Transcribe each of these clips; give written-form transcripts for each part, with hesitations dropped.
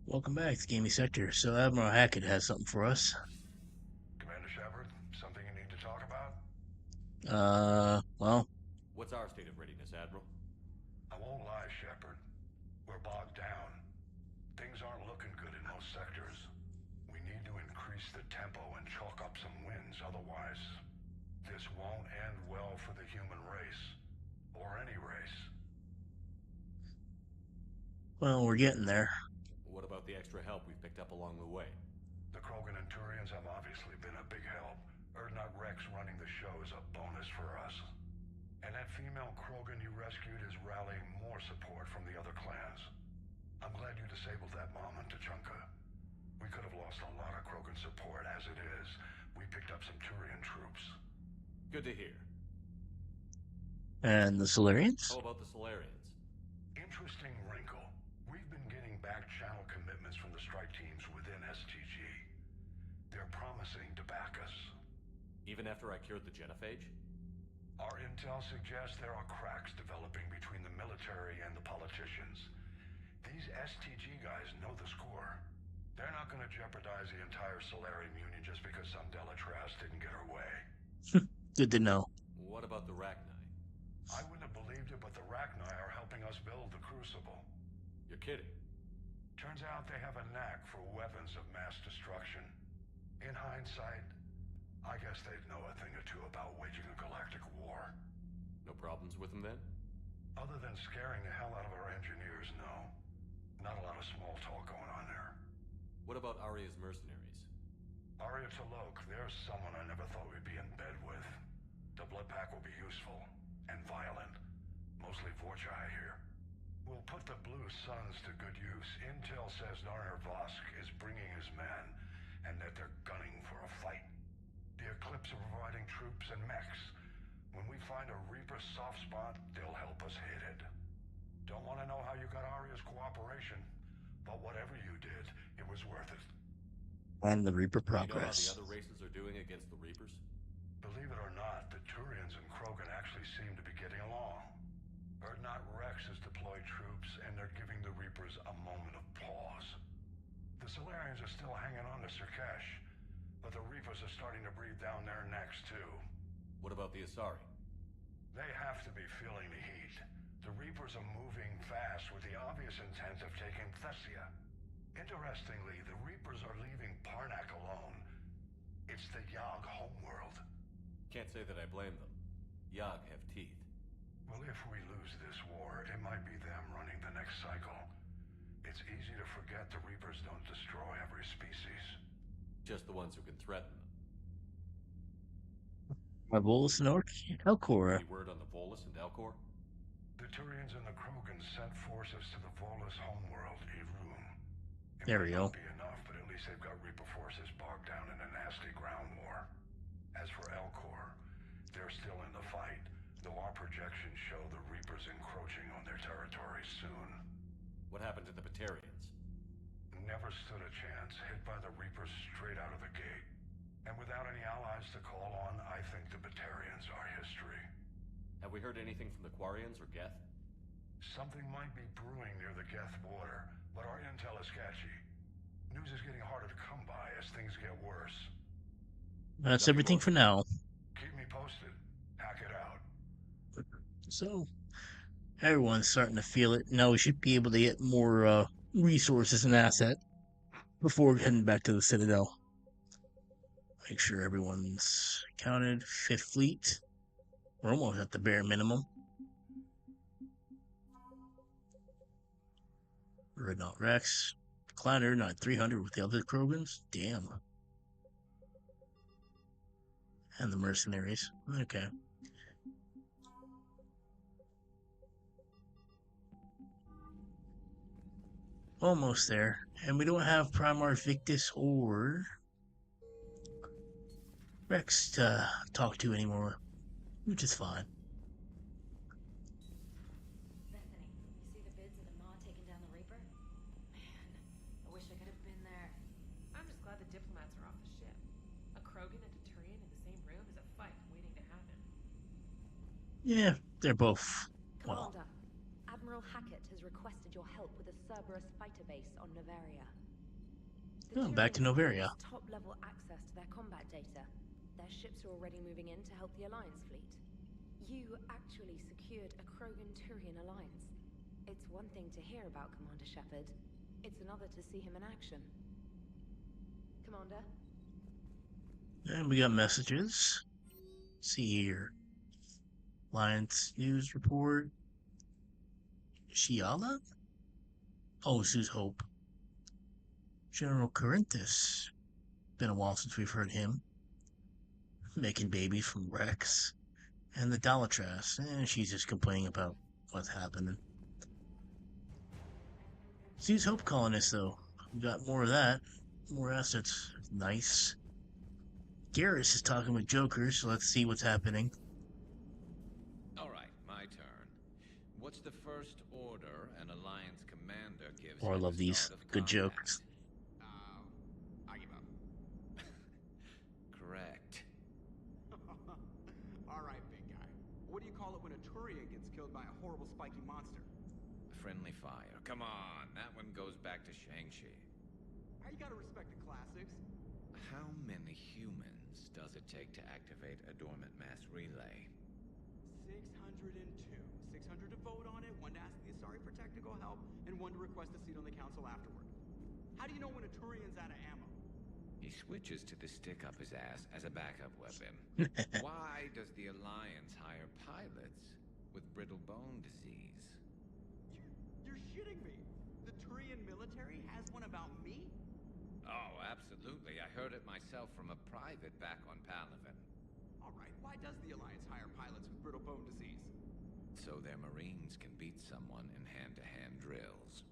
Welcome back to Gaming Sector. So Admiral Hackett has something for us. Commander Shepard, something you need to talk about? Well, What's our state of readiness, Admiral? I won't lie, Shepard. We're bogged down. Things aren't looking good in most sectors. We need to increase the tempo and chalk up some wins, otherwise this won't end well for the human race. Or any race. well, we're getting there. What about the extra help we've picked up along the way? The Krogan and Turians have obviously been a big help. Erdnot Rex running the show is a bonus for us. And that female Krogan you rescued is rallying more support from the other clans. I'm glad you disabled that mom in Tachanka. We could have lost a lot of Krogan support as it is. We picked up some Turian troops. Good to hear. And the Solarians? How about the Solarians? Interesting wrinkle. We've been getting back channel commitments from the strike teams within STG. They're promising to back us. Even after I cured the genophage? Our intel suggests there are cracks developing between the military and the politicians. These STG guys know the score. They're not going to jeopardize the entire Solarian Union just because some Delatras didn't get her way. Good to know. What about the Rachni? I wouldn't have believed it, but the Rachni are helping us build the Crucible. You're kidding. Turns out they have a knack for weapons of mass destruction. In hindsight, I guess they'd know a thing or two about waging a galactic war. No problems with them then? Other than scaring the hell out of our engineers, no. Not a lot of small talk going on there. What about Arya's mercenaries? Arya Talok, there's someone I never thought we'd be in bed with. The blood pack will be useful. And violent. Mostly Vorcha, I hear. We'll put the Blue Suns to good use. Intel says Narner Vosk is bringing his men, and that they're gunning for a fight. The Eclipse are providing troops and mechs. When we find a Reaper soft spot, they'll help us hit it. Don't want to know how you got Arya's cooperation, but whatever you did, it was worth it. And the Reaper Do you know how the progress. other races are doing against the Reapers? Believe it or not, the Turians and Krogan actually seem to be getting along. Erdnot Rex has deployed troops, and they're giving the Reapers a moment of pause. The Solarians are still hanging on to Sirkesh, but the Reapers are starting to breathe down their necks, too. What about the Asari? They have to be feeling the heat. The Reapers are moving fast with the obvious intent of taking Thessia. Interestingly, the Reapers are leaving Parnak alone. It's the Yogg homeworld. Can't say that I blame them. Yogg have teeth. Well, if we lose this war, it might be them running the next cycle. It's easy to forget the Reapers don't destroy every species. Just the ones who can threaten them. My Volus and Elcora. Any word on the Volus and Elcor? The Turians and the Krogan sent forces to the Volus homeworld, Irun. It There might we go. not be enough, but at least they've got Reaper forces bogged down in a nasty ground war. As for Elcor, they're still in the fight, though our projections show the Reapers encroaching on their territory soon. What happened to the Batarians? Never stood a chance, hit by the Reapers straight out of the gate. And without any allies to call on, I think the Batarians are history. Have we heard anything from the Quarians or Geth? Something might be brewing near the Geth border, but our intel is sketchy. News is getting harder to come by as things get worse. That's Nothing everything more. for now. Keep me posted. Hack it out. So, everyone's starting to feel it. Now we should be able to get more resources and asset before heading back to the Citadel. Make sure everyone's counted. Fifth Fleet. We're almost at the bare minimum. Rednot Rex. Clanner, not 300 with the other Krogans. Damn. And the mercenaries. Okay. Almost there. And we don't have Primar Victus or Rex to talk to anymore, which is fine. Bethany, you see the vids of the Maw taking down the Reaper? Man, I wish I could have been there. I'm just glad the diplomats are off the ship. A Krogan and a Turian in the same room is a fight waiting to happen. Yeah, they're both, well, Commander, Admiral Hackett has requested your help with a Cerberus fighter base on Novaria. The Oh, back to Tyrians gave Novaria. us top-level access to their combat data. Their ships are already moving in to help the Alliance fleet. You actually secured a Krogan-Turian alliance. It's one thing to hear about Commander Shepard. It's another to see him in action. Commander? And we got messages. Let's see here. Alliance news report. Shiala? Oh, Sue's Hope. General Corinthus. Been a while since we've heard him. Making babies from Rex. And the Dalatrass. She's just complaining about what's happening. Sue's Hope colonists, though. We got more of that. More assets. Nice. Garrus is talking with Joker, so let's see what's happening. Alright, my turn. What's the first order an Alliance commander gives Oh, I at love the these. start of Good combat? jokes. I give up. Correct. Alright, big guy. What do you call it when a Turian gets killed by a horrible spiky monster? Friendly fire. Come on, that one goes back to Shang-Chi. How you gotta respect the classics? How many humans does it take to activate a dormant mass relay? 602. 600 to vote on it, one to ask the Asari for technical help, and one to request a seat on the council afterward. How do you know when a Turian's out of ammo? He switches to the stick up his ass as a backup weapon. Why does the Alliance hire pilots with brittle bone disease? You're shitting me. The Turian military has one about me? Oh, absolutely. I heard it myself from a private back on Palaven. Alright, why does the Alliance hire pilots with brittle bone disease? So their Marines can beat someone in hand-to-hand drills.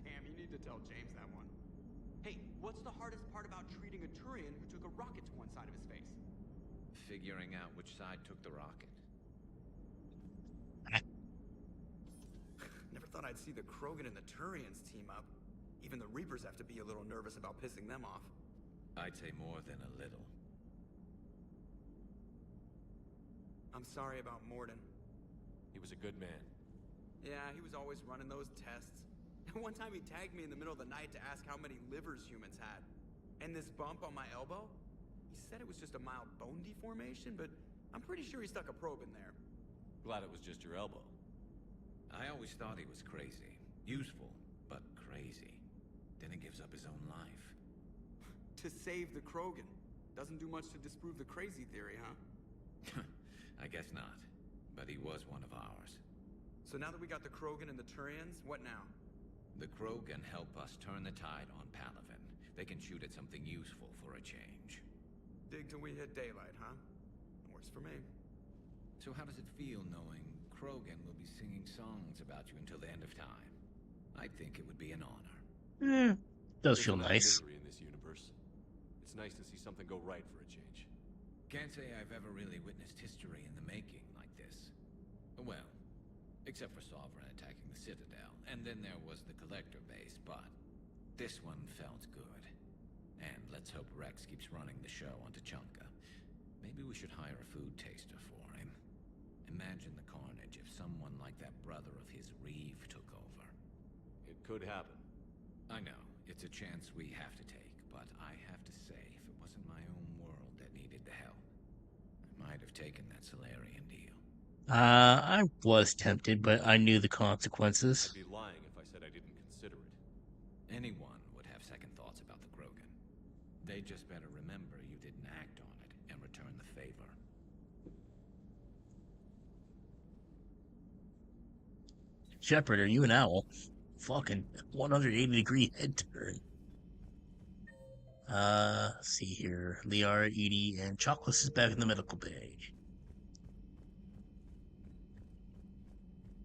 Damn, you need to tell James that one. Hey, what's the hardest part about treating a Turian who took a rocket to one side of his face? Figuring out which side took the rocket. Never thought I'd see the Krogan and the Turians team up. Even the Reapers have to be a little nervous about pissing them off. I'd say more than a little. I'm sorry about Morden. He was a good man. Yeah, he was always running those tests. One time he tagged me in the middle of the night to ask how many livers humans had. And this bump on my elbow? He said it was just a mild bone deformation, but I'm pretty sure he stuck a probe in there. Glad it was just your elbow. I always thought he was crazy. Useful, but crazy. Then he gives up his own life. To save the Krogan. Doesn't do much to disprove the crazy theory, huh? I guess not. But he was one of ours. So now that we got the Krogan and the Turians, what now? The Krogan help us turn the tide on Palaven. They can shoot at something useful for a change. Dig till we hit daylight, huh? Works for me. So how does it feel knowing Krogan will be singing songs about you until the end of time? I think it would be an honor. Does There's feel enough nice. misery in this universe. It's nice to see something go right for a change. Can't say I've ever really witnessed history in the making like this. Well, except for Sovereign attacking the Citadel, and then there was the Collector base, but this one felt good. And let's hope Rex keeps running the show on Tuchanka. Maybe we should hire a food taster for him. Imagine the carnage if someone like that brother of his, Reeve, took over. It could happen. I know, it's a chance we have to take, but I have to say, if it wasn't my own world that needed the help, I might have taken that Solarian deal. I was tempted, but I knew the consequences. I'd be lying if I said I didn't consider it. Anyone would have second thoughts about the Krogan. They just better remember you didn't act on it and return the favor. Shepard, are you an owl? Fucking 180-degree head turn. Let's see here. Liara, Edie, and Chocolates is back in the medical bay.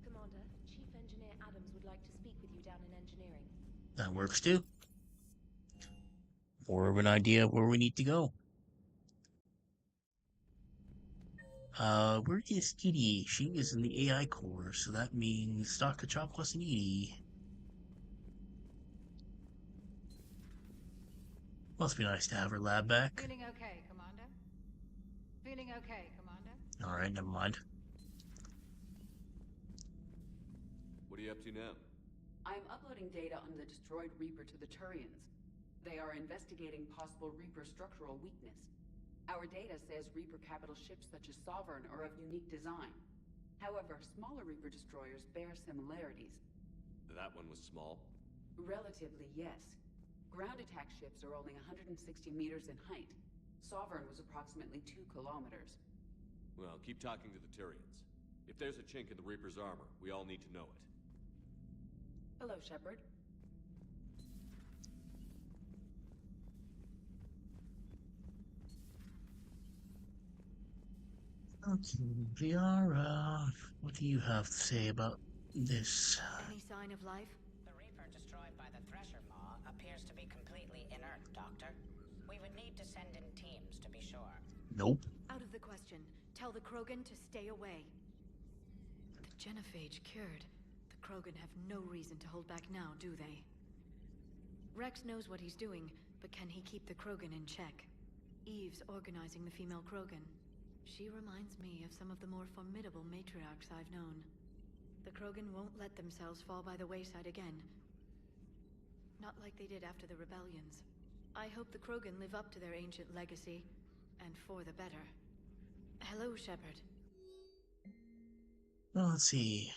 Commander, Chief Engineer Adams would like to speak with you down in engineering. That works too. More of an idea of where we need to go. Where is Edie? She is in the AI core, so that means Dr. Chocolates and Edie. Must be nice to have her lab back. Feeling okay, Commander? Feeling okay, Commander? Alright, never mind. What are you up to now? I'm uploading data on the destroyed Reaper to the Turians. They are investigating possible Reaper structural weakness. Our data says Reaper capital ships such as Sovereign are of unique design. However, smaller Reaper destroyers bear similarities. That one was small? Relatively, yes. Ground attack ships are only 160 meters in height. Sovereign was approximately 2 kilometers. Well, keep talking to the Tyrians. If there's a chink in the Reaper's armor, we all need to know it. Hello, Shepard. Okay, Liara, what do you have to say about this? Any sign of life? The Reaper destroyed by the Thresher Maw appears to be completely inert, Doctor. We would need to send in teams to be sure. Nope. Out of the question. Tell the Krogan to stay away. The genophage cured. The Krogan have no reason to hold back now, do they? Rex knows what he's doing, but can he keep the Krogan in check? Eve's organizing the female Krogan. She reminds me of some of the more formidable matriarchs I've known. The Krogan won't let themselves fall by the wayside again. Not like they did after the rebellions. I hope the Krogan live up to their ancient legacy, and for the better. Hello, Shepard. Well, let's see.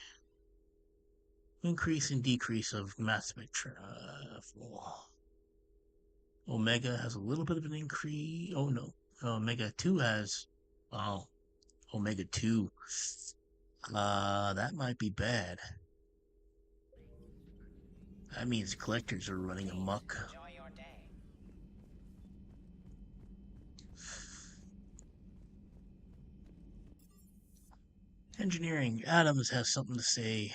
Increase and decrease of mass spectra. Omega has a little bit of an increase. Oh no. Omega 2 has. Oh. Omega 2. That might be bad. That means collectors are running amok. Enjoy your day. Engineering. Adams has something to say.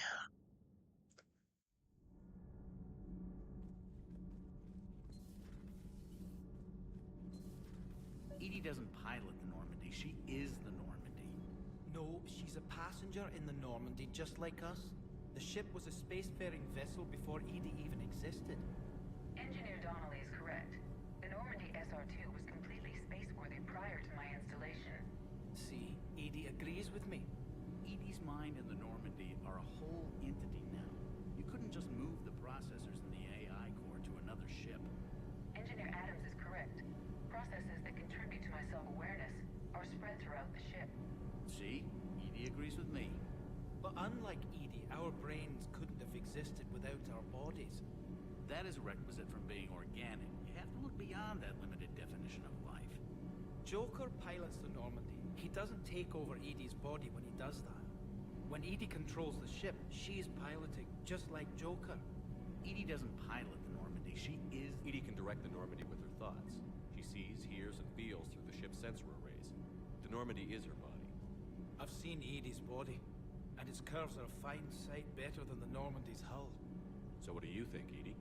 Edie doesn't pilot the Normandy. She is the Normandy. No, she's a passenger in the Normandy, just like us. The ship was a spacefaring vessel before Edie even existed. Engineer Donnelly is correct. The Normandy SR-2 was completely spaceworthy prior to my installation. See, Edie agrees with me. Edie's mind and the Normandy are a whole entity now. You couldn't just move the processors in the AI core to another ship. Engineer Adams is correct. Processes that contribute to my self-awareness are spread throughout the ship. See? Edie agrees with me. But unlike Edie, our brains couldn't have existed without our bodies. That is a requisite from being organic. You have to look beyond that limited definition of life. Joker pilots the Normandy. He doesn't take over Edie's body when he does that. When Edie controls the ship, she's piloting, just like Joker. Edie doesn't pilot the Normandy. She is... Edie can direct the Normandy with her thoughts. She sees, hears, and feels through the ship's sensor arrays. The Normandy is her body. I've seen Edie's body, and its curves are a fine sight better than the Normandy's hull. So what do you think, Edie?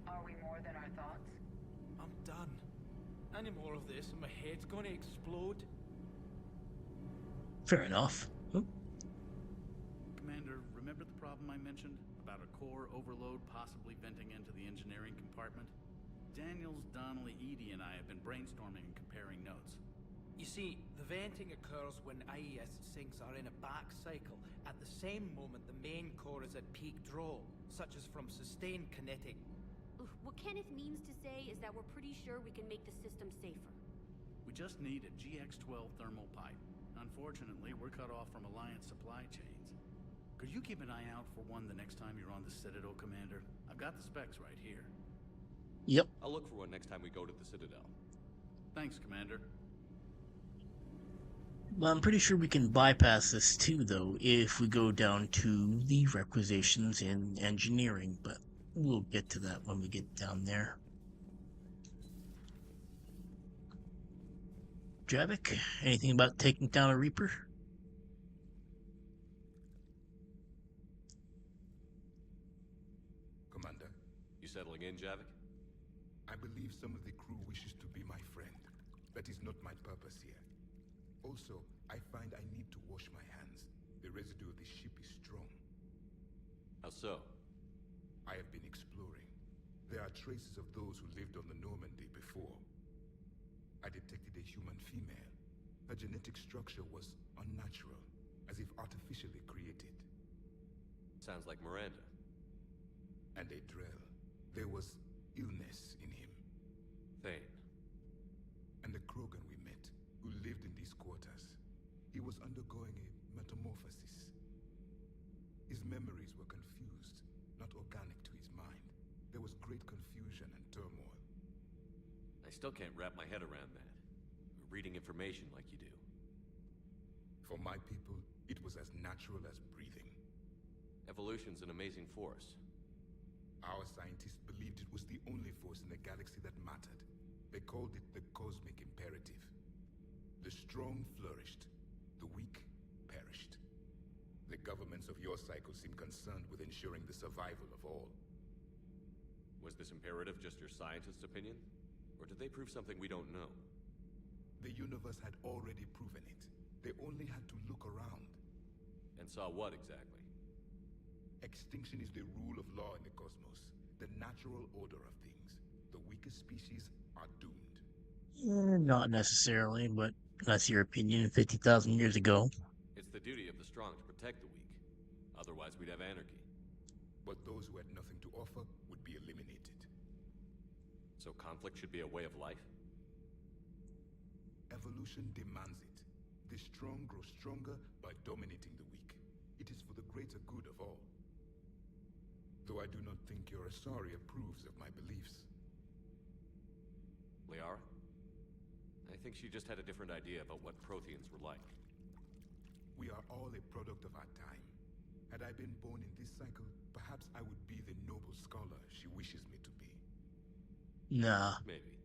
Are we more than our thoughts? I'm done. Any more of this and my head's gonna explode. Fair enough. Commander, remember the problem I mentioned? About a core overload possibly venting into the engineering compartment? Daniels, Donnelly, Edie, and I have been brainstorming and comparing notes. You see, the venting occurs when IES sinks are in a back cycle. At the same moment, the main core is at peak draw, such as from sustained kinetic. What Kenneth means to say is that we're pretty sure we can make the system safer. We just need a GX-12 thermal pipe. Unfortunately, we're cut off from Alliance supply chains. Could you keep an eye out for one the next time you're on the Citadel, Commander? I've got the specs right here. Yep. I'll look for one next time we go to the Citadel. Thanks, Commander. Well, I'm pretty sure we can bypass this too, though, if we go down to the requisitions in engineering, but we'll get to that when we get down there. Javik, anything about taking down a Reaper? Commander, You settling in, Javik? I believe some of the crew wishes to be my friend. That is not my purpose here. Also, I find I need to wash my hands. The residue of the ship is strong. How so? I have been exploring. There are traces of those who lived on the Normandy before. I detected a human female. Her genetic structure was unnatural, as if artificially created. Sounds like Miranda. And a Drell. There was illness in him. Thane. And the Krogan we met, who lived in these quarters. He was undergoing a metamorphosis. His memories were confused, not organic to his mind. There was great confusion and turmoil. I still can't wrap my head around that. Reading information like you do. For my people, it was as natural as breathing. Evolution's an amazing force. Our scientists believed it was the only force in the galaxy that mattered. They called it the cosmic imperative. The strong flourished, the weak perished. The governments of your cycle seem concerned with ensuring the survival of all. Was this imperative just your scientist's opinion? Or did they prove something we don't know? The universe had already proven it. They only had to look around. And saw what exactly? Extinction is the rule of law in the cosmos, the natural order of things. The weakest species are doomed. Not necessarily, but that's your opinion 50,000 years ago. It's the duty of the strong to protect the weak. Otherwise, we'd have anarchy. But those who had nothing to offer would be eliminated. So conflict should be a way of life? Evolution demands it. The strong grow stronger by dominating the weak. It is for the greater good of all. Though I do not think your Asari approves of my beliefs. Liara? I think she just had a different idea about what Protheans were like. We are all a product of our time. Had I been born in this cycle, perhaps I would be the noble scholar she wishes me to be. Nah. Maybe.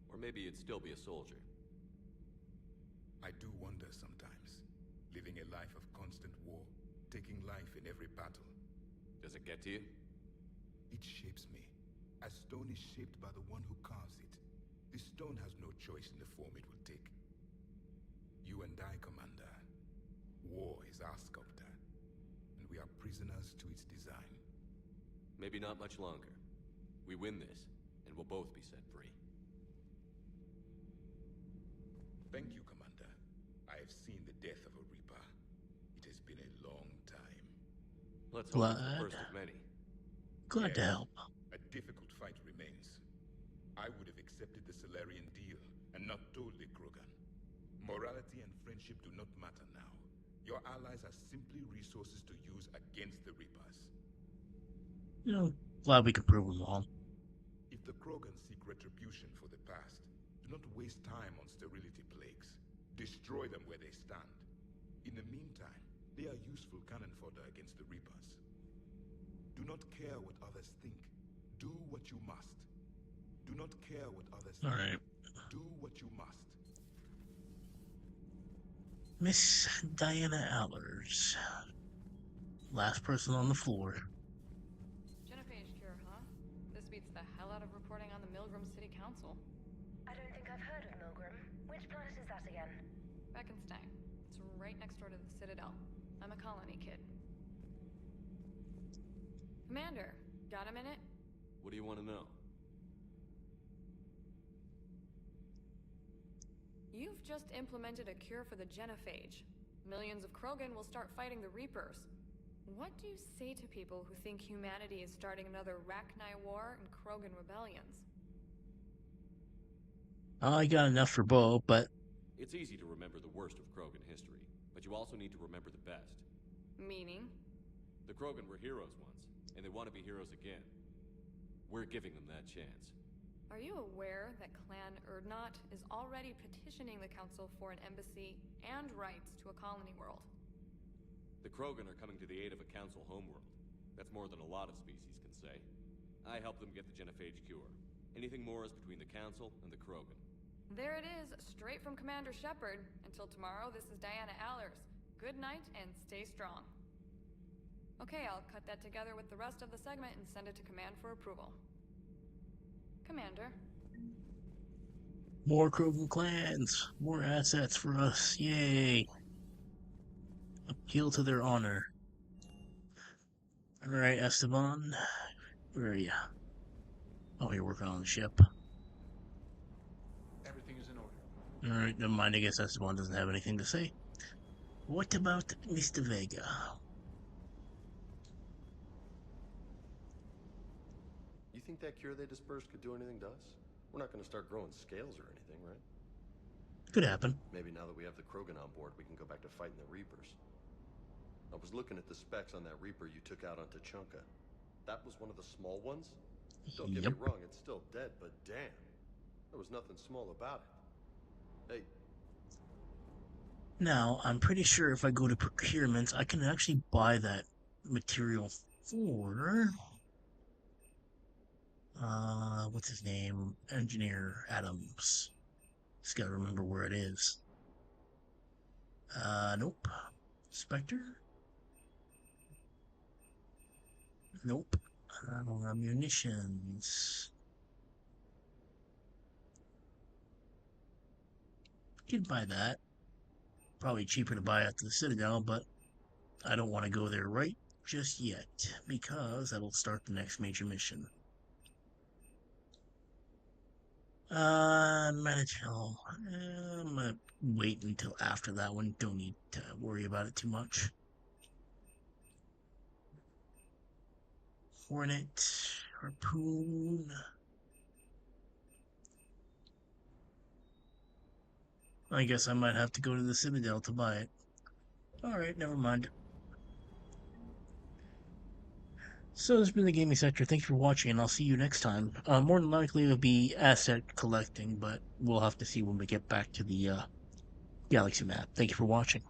Or maybe you'd still be a soldier. I do wonder sometimes, living a life of constant war, taking life in every battle. Does it get to you? It shapes me, as stone is shaped by the one who carves it. This stone has no choice in the form it will take. You and I, Commander. War is our sculptor, and we are prisoners to its design. Maybe not much longer. We win this, and we'll both be set free. Thank you, Commander. I have seen the death of a Reaper. It has been a long time. Let's hope it's the first of many. Glad to help. A difficult fight remains. I would have accepted the Solarian deal and not told the Krogan. Morality and friendship do not matter now. Your allies are simply resources to use against the Reapers. You know, glad we could prove them wrong. If the Krogan seek retribution for the past, do not waste time on sterility plagues. Destroy them where they stand. In the meantime, they are useful cannon fodder against the Reapers. Do not care what others think. Do what you must. Do not care what others think. Alright. Do what you must. Miss Diana Allers. Last person on the floor. Genophage cure, huh? This beats the hell out of reporting on the Milgram City Council. I don't think I've heard of Milgram. Which planet is that again? Beckenstein. It's right next door to the Citadel. I'm a colony kid. Commander, got a minute? What do you want to know? You've just implemented a cure for the genophage. Millions of Krogan will start fighting the Reapers. What do you say to people who think humanity is starting another Rachni War and Krogan rebellions? I got enough for both, but... It's easy to remember the worst of Krogan history, but you also need to remember the best. Meaning? The Krogan were heroes once, and they want to be heroes again. We're giving them that chance. Are you aware that Clan Urdnot is already petitioning the Council for an embassy and rights to a colony world? The Krogan are coming to the aid of a Council homeworld. That's more than a lot of species can say. I helped them get the genophage cure. Anything more is between the Council and the Krogan. There it is, straight from Commander Shepard. Until tomorrow, this is Diana Allers. Good night and stay strong. Okay, I'll cut that together with the rest of the segment and send it to Command for approval. Commander. More Krogan clans. More assets for us. Yay. Appeal to their honor. Alright, Esteban. Where are you? Oh, you're working on the ship. Everything is in order. Alright, never mind. I guess Esteban doesn't have anything to say. What about Mr. Vega? You think that cure they dispersed could do anything to us? We're not going to start growing scales or anything, right? Could happen. Maybe now that we have the Krogan on board, we can go back to fighting the Reapers. I was looking at the specs on that Reaper you took out on Tachanka. That was one of the small ones? Don't get me wrong, it's still dead, but damn. There was nothing small about it. Hey. Now, I'm pretty sure if I go to procurement, I can actually buy that material for... what's his name? Engineer Adams. Just gotta remember where it is. Nope. Spectre? Nope. Munitions. Could buy that. Probably cheaper to buy at the Citadel, but I don't want to go there right just yet, because that'll start the next major mission. Management. I'm gonna wait until after that one. Don't need to worry about it too much. Hornet, Harpoon. I guess I might have to go to the Citadel to buy it. Alright, never mind. So this has been the Gaming Sector. Thank you for watching, and I'll see you next time. More than likely it'll be asset collecting, but we'll have to see when we get back to the galaxy map. Thank you for watching.